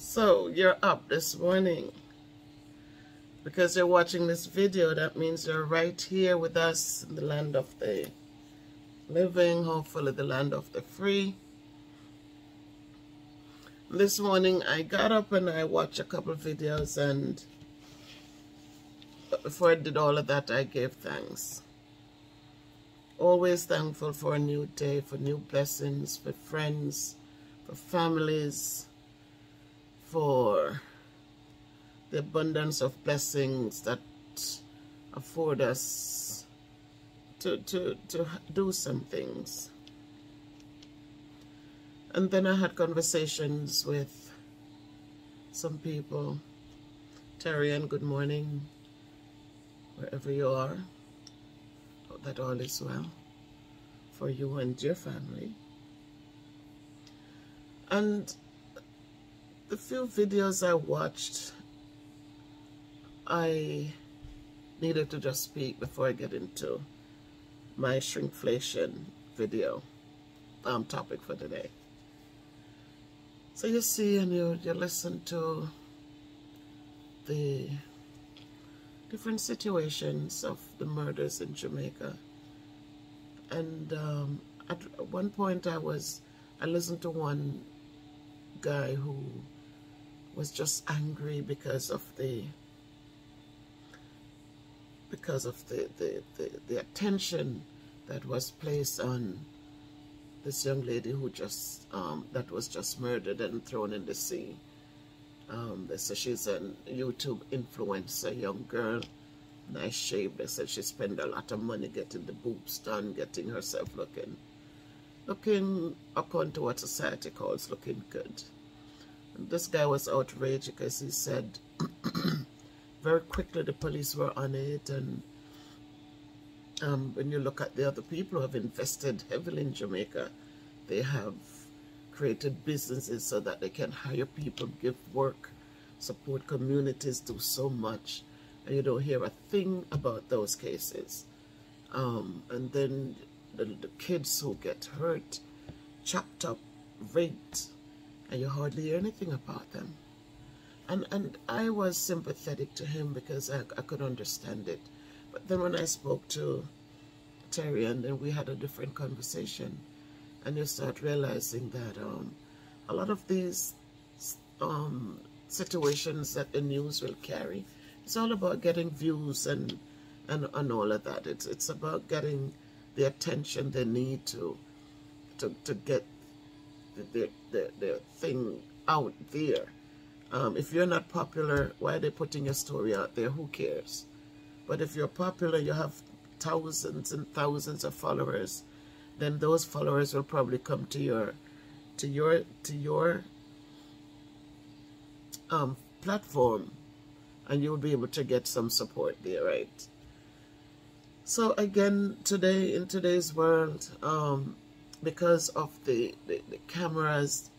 So you're up this morning. Because you're watching this video, that means you're right here with us in the land of the living, hopefully the land of the free. This morning I got up and I watched a couple of videos, and before I did all of that, I gave thanks. Always thankful for a new day, for new blessings, for friends, for families, for the abundance of blessings that afford us to do some things. And then I had conversations with some people. Terry, and good morning, wherever you are. Hope that all is well for you and your family. And the few videos I watched, I needed to just speak before I get into my shrinkflation video topic for today. So you see and you listen to the different situations of the murders in Jamaica. And at one point I listened to one guy who was just angry because of the attention that was placed on this young lady who that was just murdered and thrown in the sea. They say she's a YouTube influencer, young girl, nice shape. They said she spent a lot of money getting the boobs done, getting herself looking according to what society calls looking good. And this guy was outraged because he said very quickly the police were on it, and when you look at the other people who have invested heavily in Jamaica, they have created businesses so that they can hire people, give work, support communities, do so much, and you don't hear a thing about those cases. And then the kids who get hurt, chopped up, raped, and you hardly hear anything about them. And I was sympathetic to him because I could understand it. But then when I spoke to Terry, and then we had a different conversation, and you start realizing that a lot of these situations that the news will carry, it's all about getting views and all of that. It's about getting the attention they need to get their thing out there. If you're not popular, why are they putting your story out there? Who cares? But if you're popular, you have thousands and thousands of followers, then those followers will probably come to your platform, and you'll be able to get some support there, right? So again, today, in today's world, because of the cameras,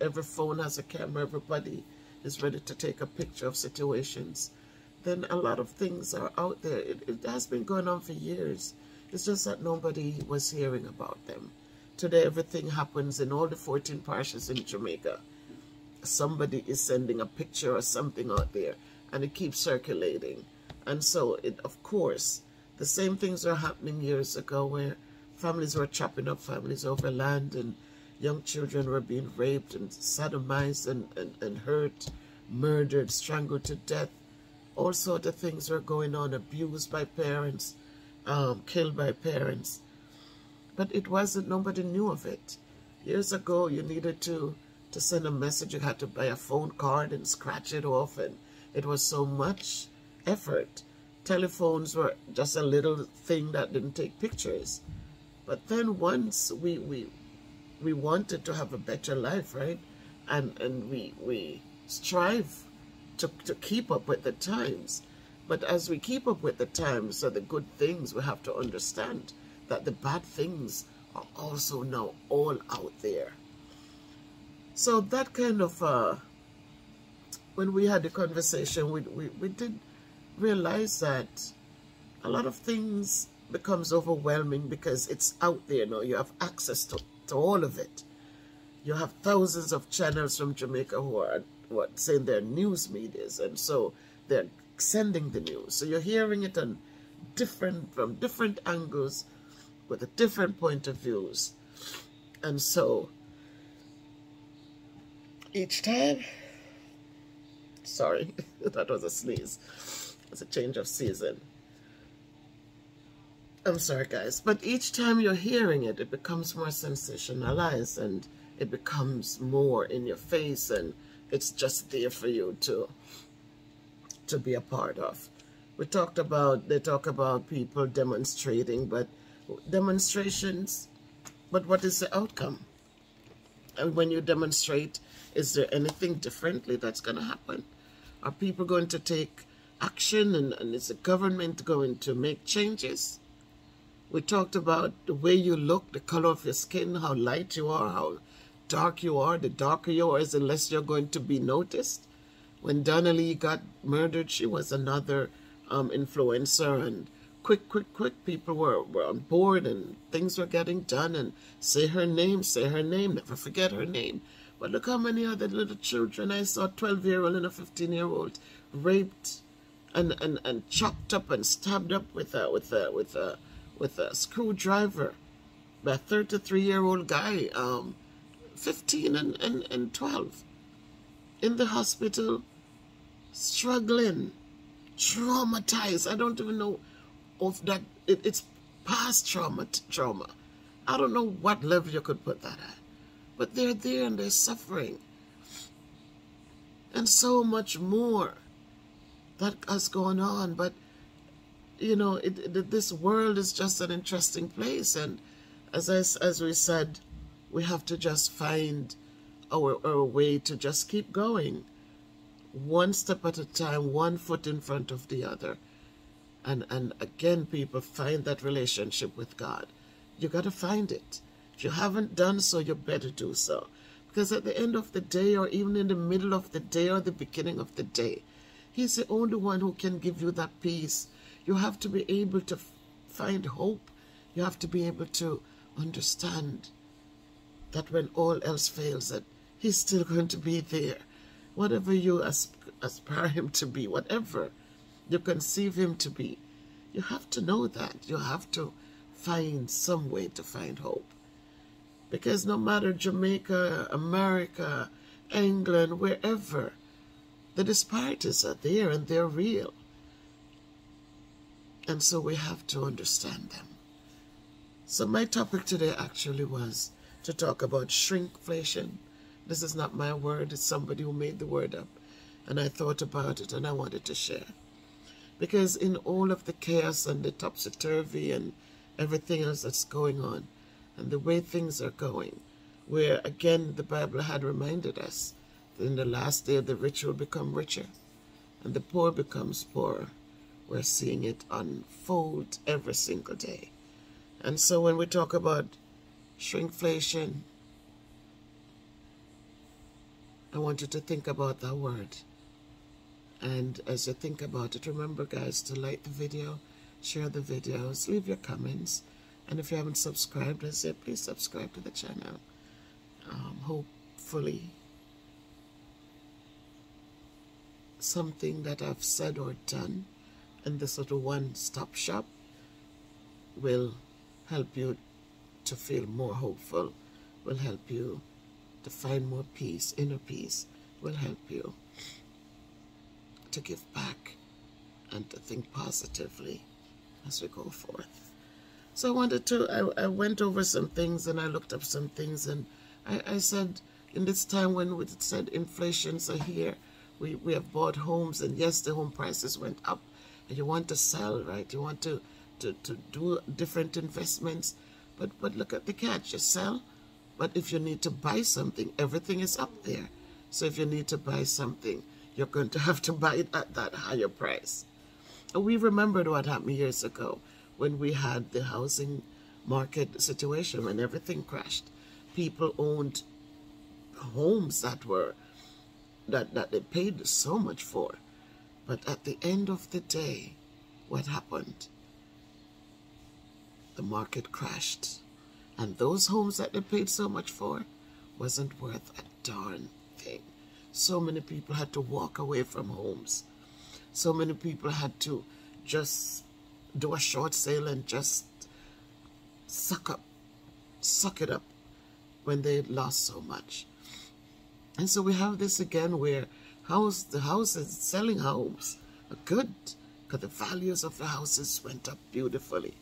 every phone has a camera, everybody is ready to take a picture of situations, then a lot of things are out there. It has been going on for years. It's just that nobody was hearing about them. Today, everything happens in all the 14 parishes in Jamaica. Somebody is sending a picture or something out there, and it keeps circulating. And so, of course, the same things are happening years ago where families were chopping up families over land, and young children were being raped and sodomized and hurt, murdered, strangled to death. All sorts of things were going on, abused by parents, killed by parents. But it wasn't, nobody knew of it. Years ago, you needed to send a message. You had to buy a phone card and scratch it off, and it was so much effort. Telephones were just a little thing that didn't take pictures. But then once we wanted to have a better life, right? And we strive to keep up with the times. But as we keep up with the times, so the good things, we have to understand that the bad things are also now all out there. So that kind of, when we had the conversation, we did realize that a lot of things becomes overwhelming because it's out there now. You have access to all of it. You have thousands of channels from Jamaica who are saying they're news medias, and so they're sending the news. So you're hearing it on from different angles with a different point of views. And so each time, sorry, that was a sneeze. It's a change of season. I'm sorry, guys. But each time you're hearing it, it becomes more sensationalized, and it becomes more in your face, and it's just there for you to be a part of. They talk about people demonstrating, but demonstrations, but what is the outcome? And when you demonstrate, is there anything differently that's going to happen? Are people going to take action, and is the government going to make changes? We talked about the way you look, the color of your skin, how light you are, how dark you are. The darker you are, the less you're going to be noticed. When Donnelly got murdered, she was another influencer, and quick, people were on board, and things were getting done, and say her name, never forget her name. But look how many other little children I saw, 12-year-old and a 15-year-old, raped and chopped up and stabbed up with a screwdriver by a 33-year-old guy, 15 and 12, in the hospital, struggling, traumatized. I don't even know if that it's past trauma. I don't know what level you could put that at, but they're there and they're suffering, and so much more that has gone on. But you know, this world is just an interesting place, and as we said, we have to just find our way to just keep going, one step at a time, one foot in front of the other. And again, people, find that relationship with God. You got to find it. If you haven't done so, you better do so. Because at the end of the day, or even in the middle of the day, or the beginning of the day, He's the only one who can give you that peace. You have to be able to find hope. You have to be able to understand that when all else fails, that He's still going to be there. Whatever you aspire Him to be, whatever you conceive Him to be, you have to know that. You have to find some way to find hope. Because no matter Jamaica, America, England, wherever, the disparities are there and they're real. And so we have to understand them. So my topic today actually was to talk about shrinkflation. This is not my word, it's somebody who made the word up. And I thought about it and I wanted to share. Because in all of the chaos and the topsy-turvy and everything else that's going on, and the way things are going, where again the Bible had reminded us that in the last day the rich will become richer and the poor becomes poorer. We're seeing it unfold every single day. And so when we talk about shrinkflation, I want you to think about that word. And as you think about it, remember, guys, to like the video, share the videos, leave your comments. And if you haven't subscribed, I say please subscribe to the channel. Hopefully, something that I've said or done in this little one-stop shop will help you to feel more hopeful, will help you to find more peace, inner peace, will help you to give back and to think positively as we go forth. So I went over some things and I looked up some things, and I said, in this time when we said inflations are here, we have bought homes, and yes, the home prices went up, and you want to sell, right? You want to do different investments, but look at the catch. You sell, but if you need to buy something, everything is up there. So if you need to buy something, you're going to have to buy it at that higher price. And we remembered what happened years ago when we had the housing market situation, when everything crashed. People owned homes that they paid so much for. But at the end of the day, what happened? The market crashed. And those homes that they paid so much for wasn't worth a darn thing. so many people had to walk away from homes. So many people had to just do a short sale and just suck it up when they lost so much. And so we have this again where the houses, selling homes are good because the values of the houses went up beautifully.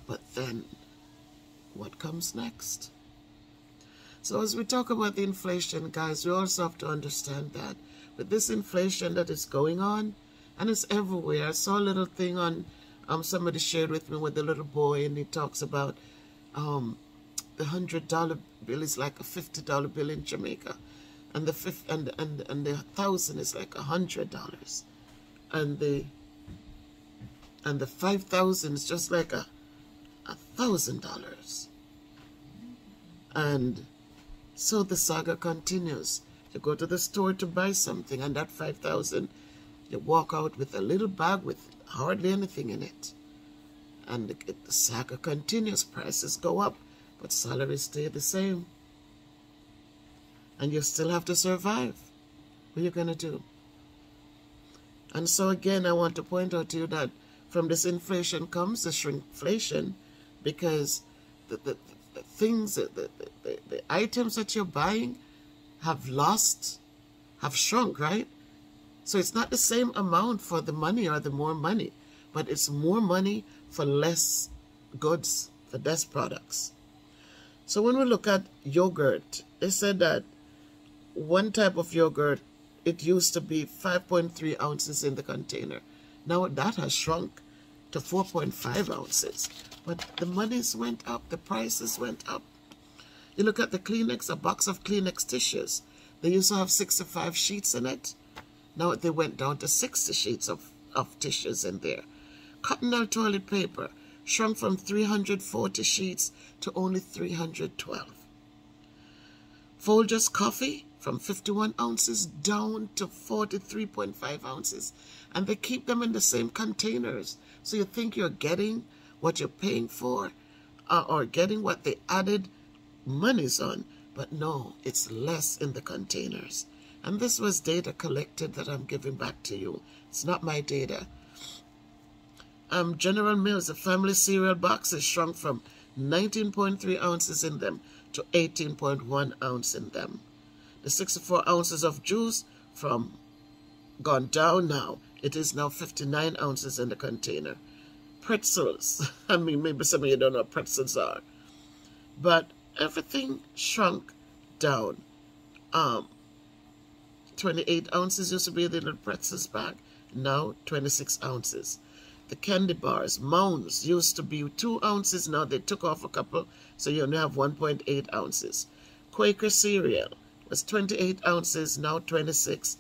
But then what comes next? So as we talk about the inflation, guys, we also have to understand that with this inflation that is going on, and it's everywhere. I saw a little thing on, somebody shared with me with the little boy, and he talks about the $100 bill is like a $50 bill in Jamaica, and the the 1,000 is like $100, and the 5,000 is just like $1,000, and so the saga continues. You go to the store to buy something, and that 5,000, you walk out with a little bag with hardly anything in it. And the saga continues. Prices go up, but salaries stay the same. And you still have to survive. What are you going to do? And so again, I want to point out to you that from this inflation comes the shrinkflation, because the things, the items that you're buying have shrunk, right? So it's not the same amount for the money or the more money, but it's more money for less goods, for less products. So when we look at yogurt, they said that one type of yogurt, it used to be 5.3 ounces in the container. Now that has shrunk to 4.5 ounces. But the monies went up, the prices went up. You look at the Kleenex, a box of Kleenex tissues. They used to have 65 sheets in it. Now they went down to 60 sheets of tissues in there. Cottonelle toilet paper shrunk from 340 sheets to only 312. Folgers coffee from 51 ounces down to 43.5 ounces. And they keep them in the same containers. So you think you're getting what you're paying for, or getting what they added monies on. But no, it's less in the containers. And this was data collected that I'm giving back to you. It's not my data. General Mills, the family cereal boxes shrunk from 19.3 ounces in them to 18.1 ounce in them. The 64 ounces of juice from gone down now. It is now 59 ounces in the container. Pretzels. I mean, maybe some of you don't know what pretzels are. But everything shrunk down. 28 ounces used to be the little pretzels bag. Now 26 ounces. The candy bars, Mounds, used to be 2 ounces. Now they took off a couple, so you only have 1.8 ounces. Quaker cereal was 28 ounces, now 26.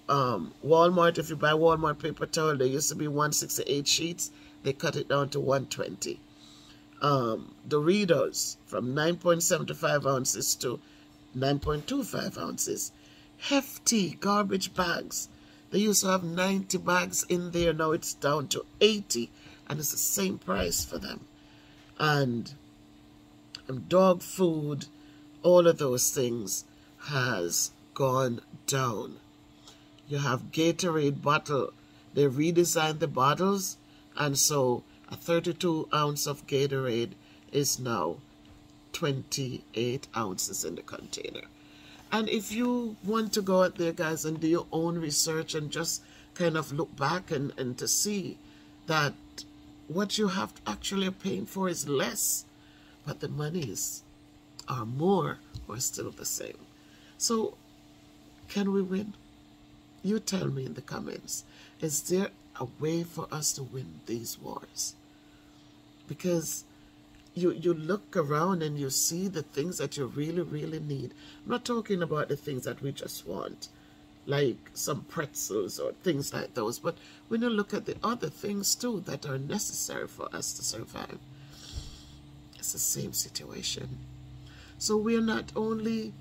Walmart, if you buy Walmart paper towel, there used to be 168 sheets. They cut it down to 120. Doritos from 9.75 ounces to 9.25 ounces. Hefty garbage bags. They used to have 90 bags in there. Now it's down to 80, and it's the same price for them. And dog food, all of those things has gone down. You have Gatorade bottle. They redesigned the bottles, and so a 32 ounce of Gatorade is now 28 ounces in the container. And if you want to go out there, guys, and do your own research and just kind of look back and to see that what you have actually paying for is less, but the monies are more or still the same. So can we win? You tell me in the comments. Is there a way for us to win these wars? Because you look around and you see the things that you really, really need. I'm not talking about the things that we just want, like some pretzels or things like those, but when you look at the other things too that are necessary for us to survive, it's the same situation. So we're not only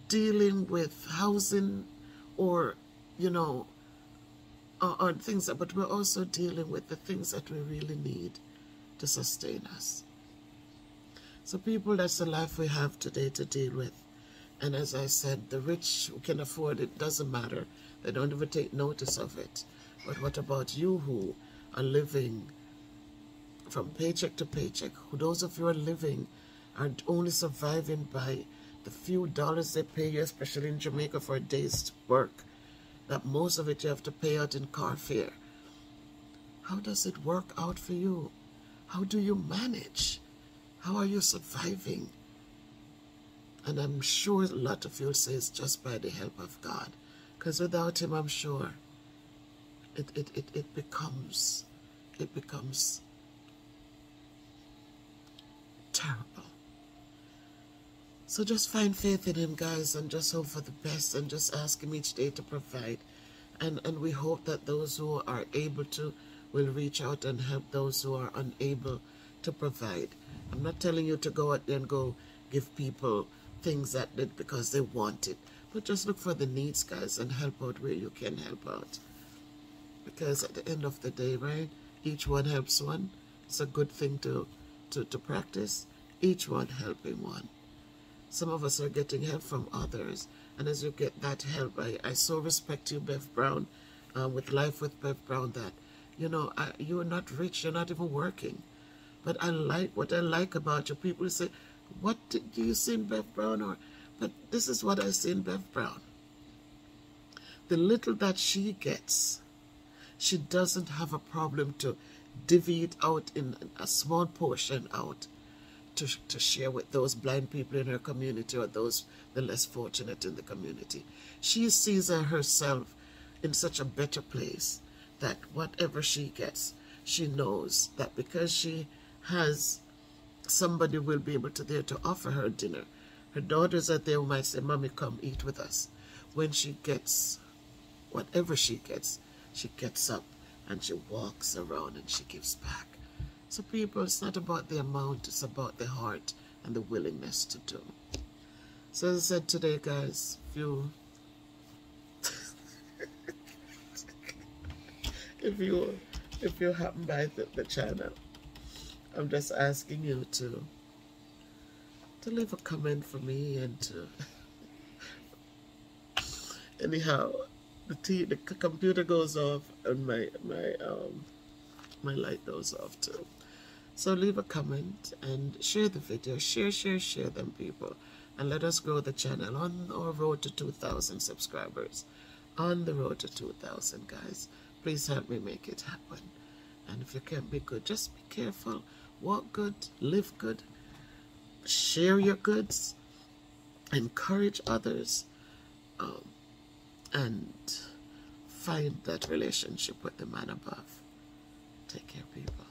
dealing with housing or, you know, or things, but we're also dealing with the things that we really need to sustain us. So people, that's the life we have today to deal with. And as I said, the rich who can afford it, doesn't matter. They don't even take notice of it. But what about you who are living from paycheck to paycheck? Those of you who are living are only surviving by the few dollars they pay you, especially in Jamaica for a day's work. That most of it you have to pay out in car fare. How does it work out for you? How do you manage? How are you surviving? And I'm sure a lot of you will say it's just by the help of God. Because without him, I'm sure it becomes terrible. So just find faith in him, guys, and just hope for the best, and just ask him each day to provide. And we hope that those who are able to will reach out and help those who are unable to provide. I'm not telling you to go out there and go give people things that because they want it, but just look for the needs, guys, and help out where you can help out. Because at the end of the day, right, each one helps one. It's a good thing to practice. Each one helping one. Some of us are getting help from others, and as you get that help, I so respect you, Bev Brown, with Life with Bev Brown, that, you know, you're not rich, you're not even working. But what I like about you, people say, what do you see in Bev Brown? But this is what I see in Bev Brown. The little that she gets, she doesn't have a problem to divvy it out in a small portion out to share with those blind people in her community, or those the less fortunate in the community. She sees herself in such a better place that whatever she gets, she knows that because she has somebody will be able to there to offer her dinner. Her daughters are there who might say, "Mommy, come eat with us." When she gets whatever she gets up and she walks around and she gives back. So people, it's not about the amount, it's about the heart and the willingness to do. So as I said today, guys, if you happen by the channel, I'm just asking you to leave a comment for me, and to anyhow, the computer goes off and my light goes off too. So leave a comment and share the video. Share them, people. And let us grow the channel on our road to 2,000 subscribers. On the road to 2,000, guys. Please help me make it happen. And if you can't be good, just be careful. Walk good, live good, share your goods, encourage others, and find that relationship with the man above. Take care, people.